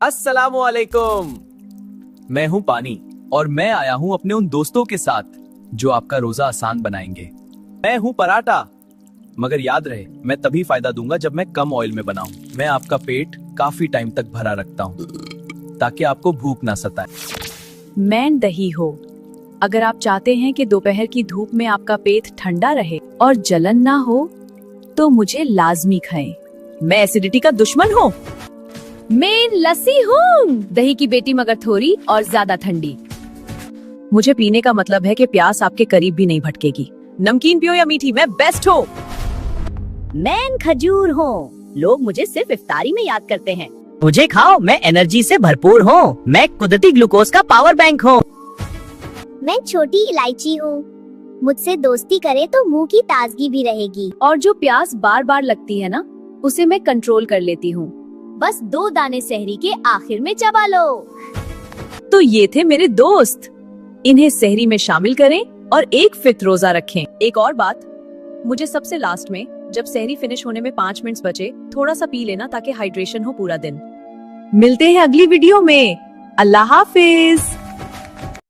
अस्सलामुअलैकुम। मैं हूँ पानी और मैं आया हूँ अपने उन दोस्तों के साथ जो आपका रोजा आसान बनाएंगे। मैं हूँ पराठा, मगर याद रहे मैं तभी फायदा दूंगा जब मैं कम ऑयल में बनाऊं। मैं आपका पेट काफी टाइम तक भरा रखता हूँ ताकि आपको भूख ना सताए। मैं दही हो। अगर आप चाहते हैं कि दोपहर की धूप में आपका पेट ठंडा रहे और जलन ना हो तो मुझे लाजमी खाएं। मैं एसिडिटी का दुश्मन हूँ। मैं लस्सी हूँ, दही की बेटी मगर थोड़ी और ज्यादा ठंडी। मुझे पीने का मतलब है कि प्यास आपके करीब भी नहीं भटकेगी। नमकीन पियो या मीठी, मैं बेस्ट हूँ। मैं खजूर हूँ, लोग मुझे सिर्फ इफ्तारी में याद करते हैं। मुझे खाओ, मैं एनर्जी से भरपूर हूँ। मैं कुदरती ग्लूकोज का पावर बैंक हूँ। मैं छोटी इलायची हूँ, मुझसे दोस्ती करे तो मुंह की ताजगी भी रहेगी। और जो प्यास बार बार लगती है ना, उसे मैं कंट्रोल कर लेती हूँ। बस 2 दाने सहरी के आखिर में चबा लो। तो ये थे मेरे दोस्त, इन्हें सहरी में शामिल करें और एक फित रोजा रखें। एक और बात, मुझे सबसे लास्ट में जब सहरी फिनिश होने में 5 मिनट बचे थोड़ा सा पी लेना ताकि हाइड्रेशन हो पूरा दिन। मिलते हैं अगली वीडियो में। अल्लाह हाफिज।